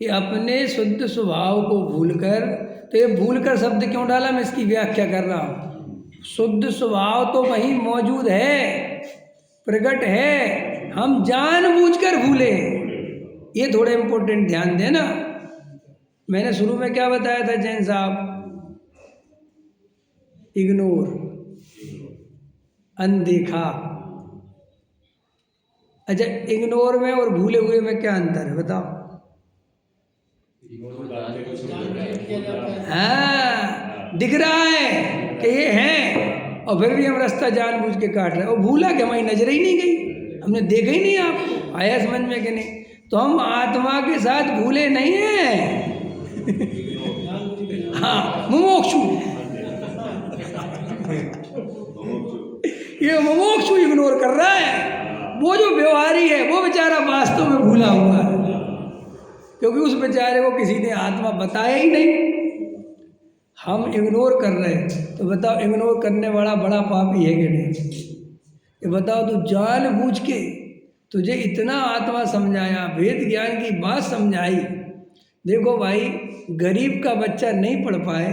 S1: कि अपने शुद्ध स्वभाव को भूलकर, तो ये भूलकर शब्द क्यों डाला, मैं इसकी व्याख्या कर रहा हूँ। शुद्ध स्वभाव तो वहीं मौजूद है, प्रकट है, हम जानबूझकर भूले। ये थोड़ा इम्पोर्टेंट ध्यान देना। मैंने शुरू में क्या बताया था जैन साहब? इग्नोर, अनदेखा। अच्छा, इग्नोर में और भूले हुए में क्या अंतर है बताओ? हाँ, दिख रहा है कि ये है और फिर भी हम रास्ता जानबूझ के काट रहे हैं। और भूला कि हमारी नजर ही नहीं गई, हमने देखा ही नहीं आपको। आया समझ में कि नहीं? तो हम आत्मा के साथ भूले नहीं हैं। हाँ, मुमुक्षु, ये मुमुक्षु इग्नोर कर रहा है। वो जो व्यवहारी है वो बेचारा वास्तव में भूला हुआ है, क्योंकि उस बेचारे को किसी ने आत्मा बताया ही नहीं। हम इग्नोर कर रहे हैं। तो बताओ, इग्नोर करने वाला बड़ा पापी है कि नहीं? ये बताओ, तो जानबूझ के तुझे इतना आत्मा समझाया, वेद ज्ञान की बात समझाई। देखो भाई, गरीब का बच्चा नहीं पढ़ पाए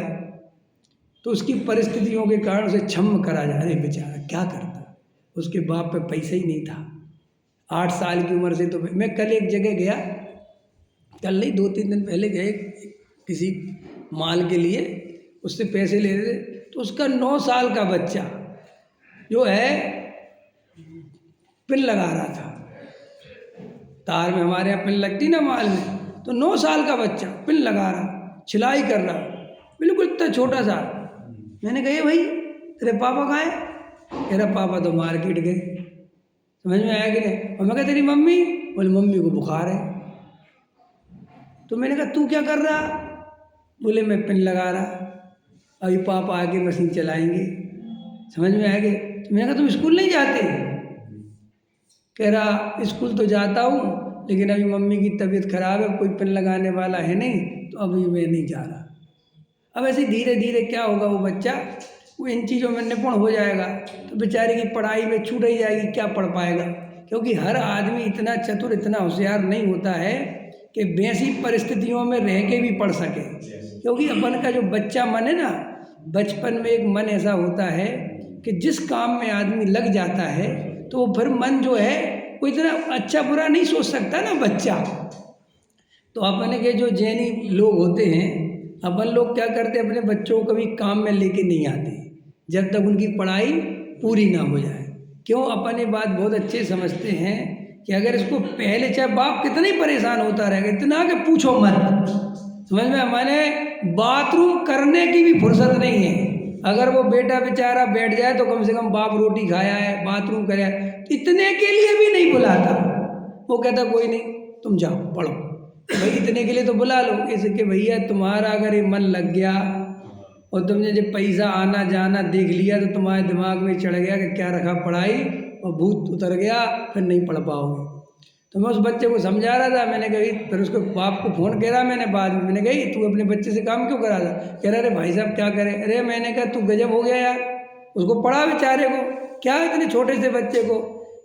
S1: तो उसकी परिस्थितियों के कारण उसे क्षम करा जा रहा है। बेचारा क्या करता, उसके बाप पे पैसा ही नहीं था। 8 साल की उम्र से। तो मैं कल एक जगह गया, कल नहीं 2-3 दिन पहले गए किसी माल के लिए, उससे पैसे ले रहे थे। तो उसका 9 साल का बच्चा जो है पिन लगा रहा था। तार में हमारे यहाँ पिन लगती ना माल में, तो 9 साल का बच्चा पिन लगा रहा, छिलाई कर रहा, बिल्कुल इतना छोटा सा। मैंने कहा भाई तेरे पापा कहाँ है? मेरा पापा तो मार्केट गए। समझ में आया कि नहीं? और मैं कहा तेरी मम्मी? बोले मम्मी को बुखार है। तो मैंने कहा तू क्या कर रहा? बोले मैं पिन लगा रहा, अभी पापा आके मशीन चलाएंगे। समझ में आया कि? तो मैंने कहा तुम स्कूल नहीं जाते? कह रहा स्कूल तो जाता हूँ, लेकिन अभी मम्मी की तबीयत खराब है, कोई पिन लगाने वाला है नहीं, तो अभी मैं नहीं जा रहा। अब ऐसे धीरे धीरे क्या होगा, वो बच्चा वो इन चीज़ों में निपुण हो जाएगा, तो बेचारे की पढ़ाई में छूट ही जाएगी, क्या पढ़ पाएगा? क्योंकि हर आदमी इतना चतुर, इतना होशियार नहीं होता है कि वैसी परिस्थितियों में रह के भी पढ़ सके। क्योंकि अपन का जो बच्चा मन है ना, बचपन में एक मन ऐसा होता है कि जिस काम में आदमी लग जाता है तो फिर मन जो है वो इतना अच्छा बुरा नहीं सोच सकता ना बच्चा। तो अपन के जो जैनी लोग होते हैं, अपन लोग क्या करते हैं, अपने बच्चों को कभी काम में लेके नहीं आते जब तक उनकी पढ़ाई पूरी ना हो जाए। क्यों? अपन ये बात बहुत अच्छे समझते हैं कि अगर इसको पहले, चाहे बाप कितना ही परेशान होता रहेगा, इतना कि पूछो मत। समझ में? मैंने बाथरूम करने की भी फुर्सत नहीं है। अगर वो बेटा बेचारा बैठ जाए तो कम से कम बाप रोटी खाया है, बाथरूम कराया है, तो इतने के लिए भी नहीं बुलाता। वो कहता कोई नहीं, तुम जाओ पढ़ो। भाई इतने के लिए तो बुला लो, इसके भैया तुम्हारा अगर ये मन लग गया और तुमने जब पैसा आना जाना देख लिया तो तुम्हारे दिमाग में चढ़ गया कि क्या रखा पढ़ाई, और भूत उतर गया, फिर नहीं पढ़ पाओगे। तो मैं उस बच्चे को समझा रहा था। मैंने कही, फिर उसको बाप को फ़ोन करा मैंने बाद में, मैंने कही तू अपने बच्चे से काम क्यों करा था? कह रहा अरे भाई साहब क्या करे। अरे मैंने कहा तू गजब हो गया यार, उसको पढ़ा बेचारे को, क्या इतने छोटे से बच्चे को।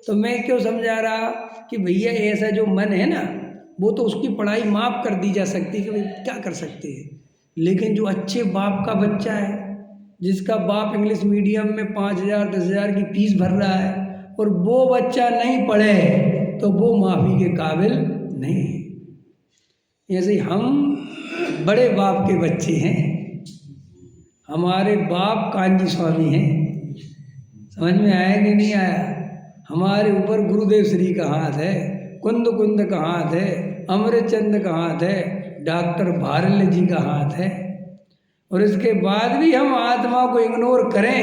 S1: तो मैं क्यों समझा रहा कि भैया ऐसा जो मन है ना, वो तो उसकी पढ़ाई माफ़ कर दी जा सकती है कि भाई क्या कर सकते हैं, लेकिन जो अच्छे बाप का बच्चा है, जिसका बाप इंग्लिश मीडियम में 5,000 10,000 की फीस भर रहा है और वो बच्चा नहीं पढ़े तो वो माफ़ी के काबिल नहीं है। ऐसे ही हम बड़े बाप के बच्चे हैं, हमारे बाप कांजी स्वामी हैं। समझ में आया कि नहीं आया? हमारे ऊपर गुरुदेव श्री का हाथ है, कुंद कुंद का हाथ है, अमृतचंद का हाथ है, डॉक्टर भारल्य जी का हाथ है। और इसके बाद भी हम आत्मा को इग्नोर करें,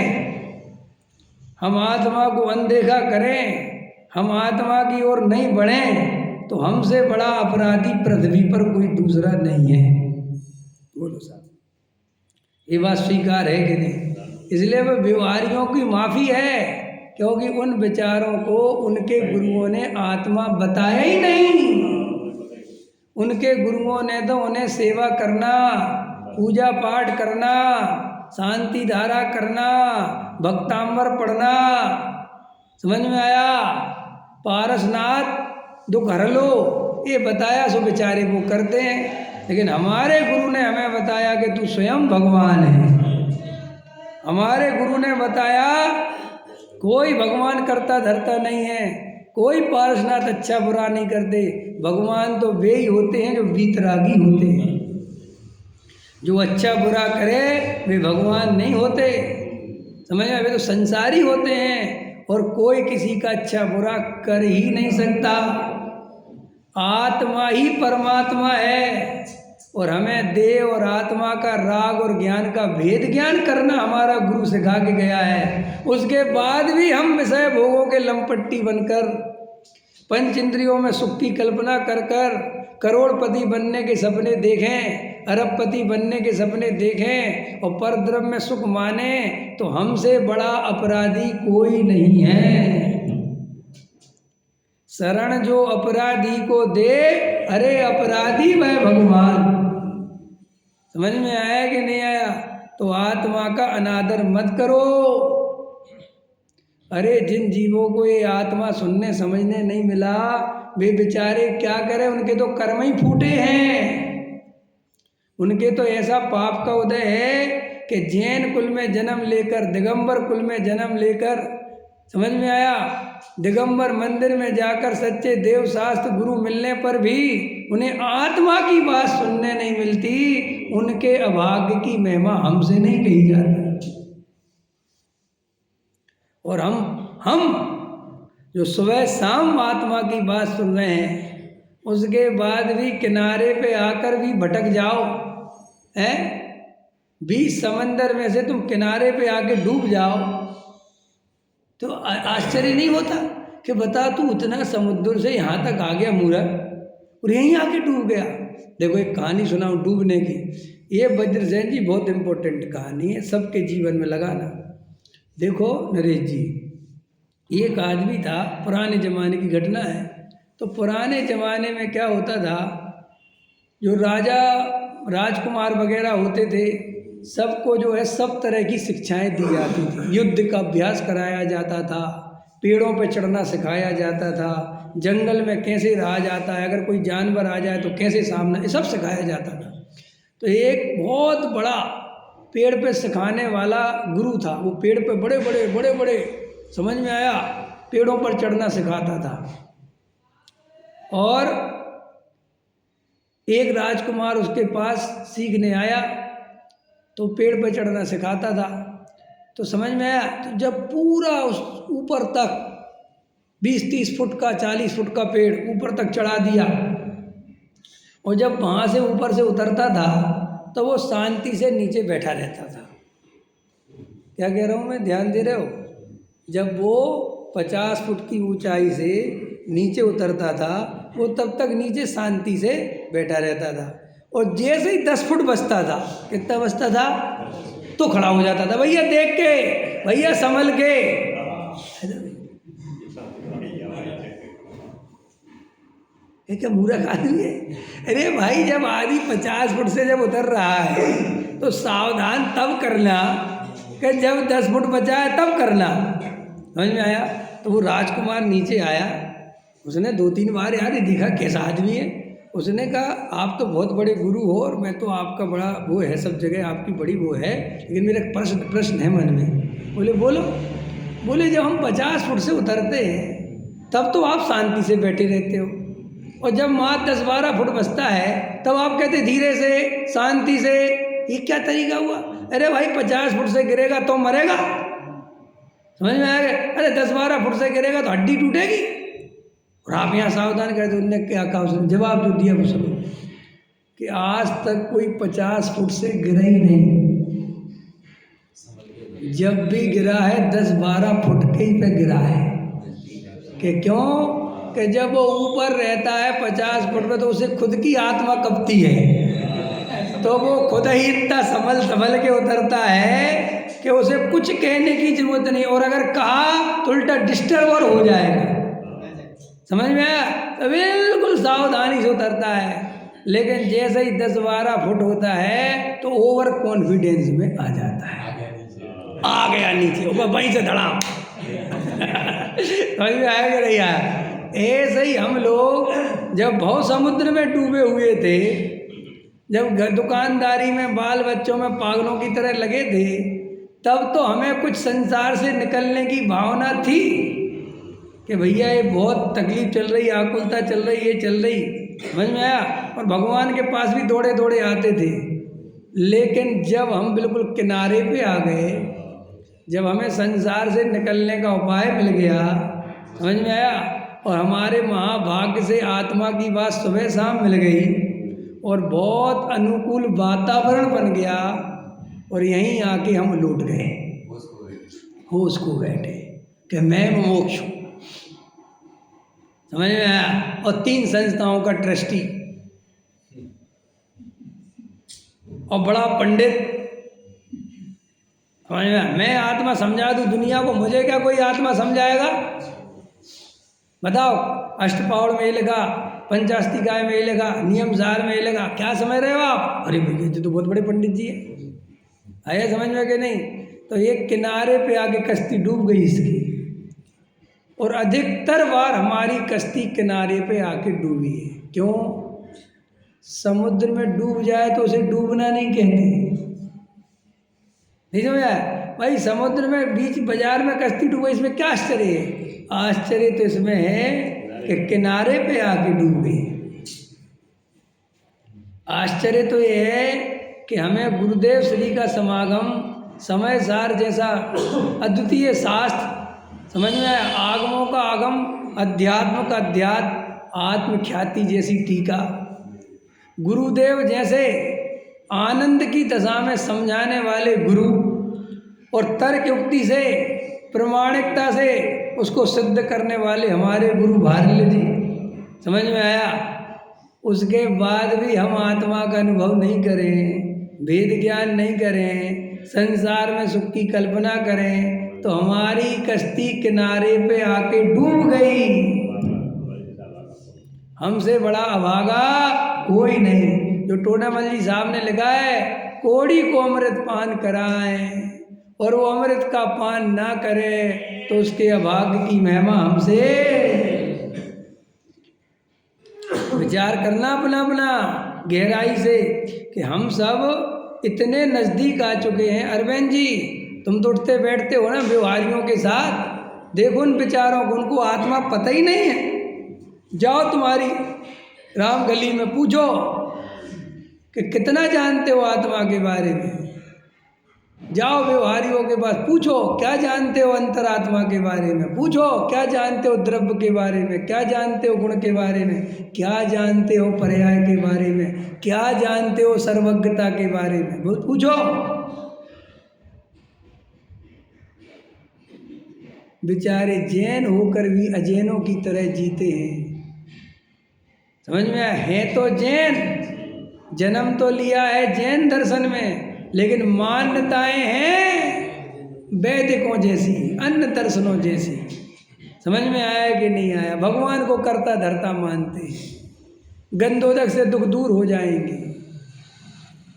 S1: हम आत्मा को अनदेखा करें, हम आत्मा की ओर नहीं बढ़ें, तो हमसे बड़ा अपराधी पृथ्वी पर कोई दूसरा नहीं है। बोलो साहब, ये बात स्वीकार है कि नहीं? इसलिए वो व्यवहारियों की माफ़ी है, क्योंकि उन बेचारों को उनके गुरुओं ने आत्मा बताया ही नहीं। उनके गुरुओं ने तो उन्हें सेवा करना, पूजा पाठ करना, शांति धारा करना, भक्तांबर पढ़ना, समझ में आया, पारसनाथ दुख हर लो, ये बताया, सो बेचारे वो करते हैं। लेकिन हमारे गुरु ने हमें बताया कि तू स्वयं भगवान है। हमारे गुरु ने बताया कोई भगवान करता धरता नहीं है, कोई पारसनाथ अच्छा बुरा नहीं करते। भगवान तो वे ही होते हैं जो वीतरागी होते हैं। जो अच्छा बुरा करे वे भगवान नहीं होते, समझ में, वे तो संसारी होते हैं। और कोई किसी का अच्छा बुरा कर ही नहीं सकता। आत्मा ही परमात्मा है, और हमें देह और आत्मा का राग और ज्ञान का भेद ज्ञान करना हमारा गुरु सिखा के गया है। उसके बाद भी हम विषय भोगों के लंपट्टी बनकर, पंच इंद्रियों में सुख की कल्पना कर कर करोड़पति बनने के सपने देखें, अरबपति बनने के सपने देखें और परद्रव्य में सुख माने, तो हमसे बड़ा अपराधी कोई नहीं है। शरण जो अपराधी को दे, अरे अपराधी वह भगवान। समझ में आया कि नहीं आया? तो आत्मा का अनादर मत करो। अरे जिन जीवों को ये आत्मा सुनने समझने नहीं मिला, वे बेचारे क्या करें, उनके तो कर्म ही फूटे हैं। उनके तो ऐसा पाप का उदय है कि जैन कुल में जन्म लेकर, दिगंबर कुल में जन्म लेकर, समझ में आया, दिगंबर मंदिर में जाकर सच्चे देव शास्त्र गुरु मिलने पर भी उन्हें आत्मा की बात सुनने नहीं मिलती। उनके अभाग्य की महिमा हमसे नहीं कही जाती। और हम जो सुबह शाम आत्मा की बात सुन रहे हैं, उसके बाद भी किनारे पे आकर भी भटक जाओ, हैं, बीच समंदर में से तुम किनारे पे आके डूब जाओ, तो आश्चर्य नहीं होता कि बता तू उतना समुद्र से यहाँ तक आ गया मूर्ख और यहीं आके डूब गया। देखो एक कहानी सुनाऊं डूबने की, ये वज्रसेन जी बहुत इम्पोर्टेंट कहानी है, सबके जीवन में लगाना। देखो नरेश जी, एक आदमी था, पुराने ज़माने की घटना है। तो पुराने ज़माने में क्या होता था, जो राजा राजकुमार वगैरह होते थे, सबको जो है सब तरह की शिक्षाएं दी जाती थी। युद्ध का अभ्यास कराया जाता था, पेड़ों पर चढ़ना सिखाया जाता था, जंगल में कैसे रहा जाता है, अगर कोई जानवर आ जाए तो कैसे सामना, ये सब सिखाया जाता था। तो एक बहुत बड़ा पेड़ पे सिखाने वाला गुरु था। वो पेड़ पे बड़े बड़े समझ में आया, पेड़ों पर चढ़ना सिखाता था। और एक राजकुमार उसके पास सीखने आया, तो पेड़ पर चढ़ना सिखाता था। तो समझ में आया, तो जब पूरा उस ऊपर तक 20-30 फुट का 40 फुट का पेड़ ऊपर तक चढ़ा दिया, और जब वहाँ से ऊपर से उतरता था तो वो शांति से नीचे बैठा रहता था। क्या कह रहा हूँ मैं, ध्यान दे रहे हो? जब वो 50 फुट की ऊंचाई से नीचे उतरता था, वो तब तक नीचे शांति से बैठा रहता था। और जैसे ही 10 फुट बचता था, कितना बचता था, तो खड़ा हो जाता था, भैया देख के, भैया संभल के। ये क्या मूर्ख आदमी है? अरे भाई, जब आदमी 50 फुट से जब उतर रहा है तो सावधान तब करना कि जब 10 फुट बचा है तब करना। समझ में आया? तो वो राजकुमार नीचे आया, उसने 2-3 बार यार ये देखा कैसा आदमी है। उसने कहा आप तो बहुत बड़े गुरु हो और मैं तो आपका बड़ा वो है, सब जगह आपकी बड़ी वो है, लेकिन मेरा प्रश्न है मन में। बोले बोलो। बोले जब हम 50 फुट से उतरते हैं तब तो आप शांति से बैठे रहते हो, और जब मात्र 10-12 फुट बचता है तब आप कहते धीरे से शांति से। ये क्या तरीका हुआ? अरे भाई 50 फुट से गिरेगा तो मरेगा, समझ में आएगा? अरे 10-12 फुट से गिरेगा तो हड्डी टूटेगी। और आप यहाँ सावधान कर दो। उन्होंने क्या कहा, उसने जवाब जो दिया वो सुनो, कि आज तक कोई 50 फुट से गिरा ही नहीं, जब भी गिरा है 10-12 फुट के ही पे गिरा है। कि क्यों? कि जब वो ऊपर रहता है 50 फुट पे तो उसे खुद की आत्मा कपती है, तो वो खुद ही इतना संभल के उतरता है कि उसे कुछ कहने की जरूरत नहीं, और अगर कहा तो उल्टा डिस्टर्ब और हो जाएगा। समझ में आया? तो बिल्कुल सावधानी से उतरता है। लेकिन जैसे ही 10-12 फुट होता है तो ओवर कॉन्फिडेंस में आ जाता है, आ गया नीचे, ऊपर वहीं से धड़ाम। समझ में आया कि नहीं आया? ऐसे ही हम लोग जब भव समुद्र में डूबे हुए थे, जब दुकानदारी में बाल बच्चों में पागलों की तरह लगे थे, तब तो हमें कुछ संसार से निकलने की भावना थी कि भैया ये बहुत तकलीफ चल रही, आकुलता चल रही, ये चल रही। समझ में आया? और भगवान के पास भी दौड़े दौड़े आते थे। लेकिन जब हम बिल्कुल किनारे पे आ गए, जब हमें संसार से निकलने का उपाय मिल गया, समझ में आया, और हमारे महाभाग्य से आत्मा की बात सुबह शाम मिल गई और बहुत अनुकूल वातावरण बन गया, और यहीं आके हम लौट गए, होश को बैठे कि मैं मोक्ष हूँ। समझ में आया? और 3 संस्थाओं का ट्रस्टी और बड़ा पंडित, समझ में आया? मैं आत्मा समझा दूँ दुनिया को, मुझे क्या कोई आत्मा समझाएगा? बताओ, अष्टपावड़ में ये लगा, पंचास्तिकाय में ये लगा, नियम सार में ये लगा, क्या समझ रहे हो आप? अरे भैया जी तो बहुत बड़े पंडित जी है, आया समझ में कि नहीं? तो ये किनारे पे आके कश्ती डूब गई इसकी, और अधिकतर बार हमारी कश्ती किनारे पे आके डूबी है। क्यों? समुद्र में डूब जाए तो उसे डूबना नहीं कहते। नहीं समझा भाई? समुद्र में बीच बाजार में कश्ती डूबे, इसमें क्या आश्चर्य है? आश्चर्य तो इसमें है कि किनारे पे आके डूब गई। आश्चर्य तो ये है कि हमें गुरुदेव श्री का समागम, समय सार जैसा अद्वितीय शास्त्र, समझ में आया? आगमों का आगम, अध्यात्म का अध्यात्म, आत्मख्याति जैसी टीका, गुरुदेव जैसे आनंद की दशा में समझाने वाले गुरु, और तर्क युक्ति से, प्रमाणिकता से उसको सिद्ध करने वाले हमारे गुरु भारल जी। समझ में आया? उसके बाद भी हम आत्मा का अनुभव नहीं करें, वेद ज्ञान नहीं करें, संसार में सुख की कल्पना करें, तो हमारी कश्ती किनारे पे आके डूब गई। हमसे बड़ा अभागा कोई नहीं। जो टोडामल जी साहब ने लिखा है, कोड़ी को अमृत पान कराएं, और वो अमृत का पान ना करे तो उसके अभाग्य की महिमा हमसे। विचार करना अपना अपना गहराई से कि हम सब इतने नज़दीक आ चुके हैं। अरविंद जी, तुम तो उठते बैठते हो ना व्यवहारियों के साथ, देखो उन बेचारों को, उनको आत्मा पता ही नहीं है। जाओ तुम्हारी राम गली में पूछो कि कितना जानते हो आत्मा के बारे में। जाओ व्यवहारियों के पास पूछो, क्या जानते हो अंतरात्मा के बारे में, पूछो क्या जानते हो द्रव्य के बारे में, क्या जानते हो गुण के बारे में, क्या जानते हो पर्याय के बारे में, क्या जानते हो सर्वज्ञता के बारे में, बहुत पूछो। बेचारे जैन होकर भी अजैनों की तरह जीते हैं। समझ में आया? है तो जैन, जन्म तो लिया है जैन दर्शन में, लेकिन मान्यताएं हैं वैदिकों जैसी, अन्य दर्शनों जैसी। समझ में आया कि नहीं आया? भगवान को कर्ता धर्ता मानते हैं, गंधोदक से दुख दूर हो जाएंगे,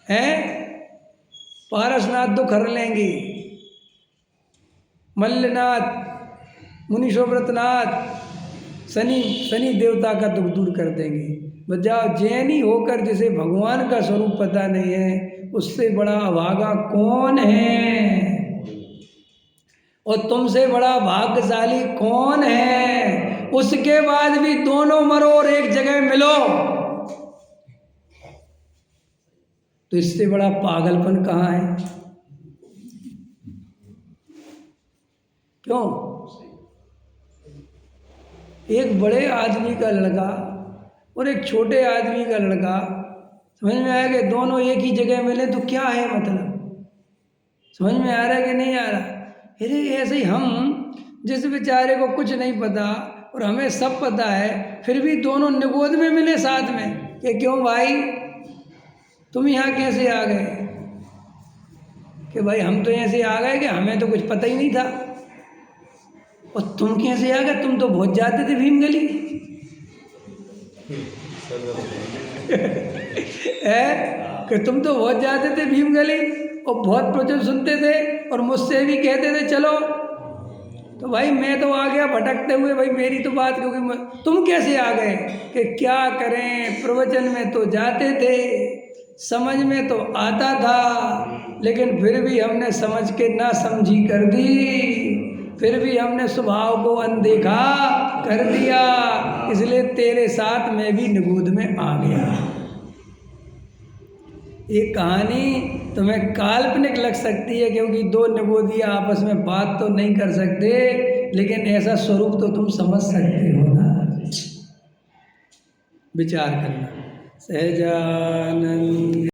S1: हैं? पारसनाथ दुख हर लेंगे, मल्लनाथ, मुनीश्वरनाथ, शनि देवता का दुख दूर कर देंगे। बजाओ जैनी होकर जिसे भगवान का स्वरूप पता नहीं है, उससे बड़ा अभागा कौन है? और तुमसे बड़ा भाग्यशाली कौन है? उसके बाद भी दोनों मरो और एक जगह मिलो, तो इससे बड़ा पागलपन कहाँ है? क्यों? एक बड़े आदमी का लड़का और एक छोटे आदमी का लड़का, समझ में आया कि दोनों एक ही जगह मिले तो क्या है मतलब? समझ में आ रहा है कि नहीं आ रहा? अरे ऐसे ही हम जिस बेचारे को कुछ नहीं पता और हमें सब पता है, फिर भी दोनों निगोद में मिले साथ में कि क्यों भाई तुम यहाँ कैसे आ गए? कि भाई हम तो ऐसे आ गए कि हमें तो कुछ पता ही नहीं था। और तुम कैसे आ गए, तुम तो बहुत जाते थे भीम गली। है कि तुम तो बहुत जाते थे भीम गली और बहुत प्रवचन सुनते थे और मुझसे भी कहते थे चलो। तो भाई मैं तो आ गया भटकते हुए, भाई मेरी तो बात, क्योंकि तुम कैसे आ गए कि क्या करें, प्रवचन में तो जाते थे, समझ में तो आता था, लेकिन फिर भी हमने समझ के ना समझी कर दी, फिर भी हमने स्वभाव को अनदेखा कर दिया, इसलिए तेरे साथ मैं भी निगोद में आ गया। ये कहानी तुम्हें काल्पनिक लग सकती है क्योंकि दो निगोदिया आपस में बात तो नहीं कर सकते, लेकिन ऐसा स्वरूप तो तुम समझ सकते हो ना। विचार करना। सहजानंद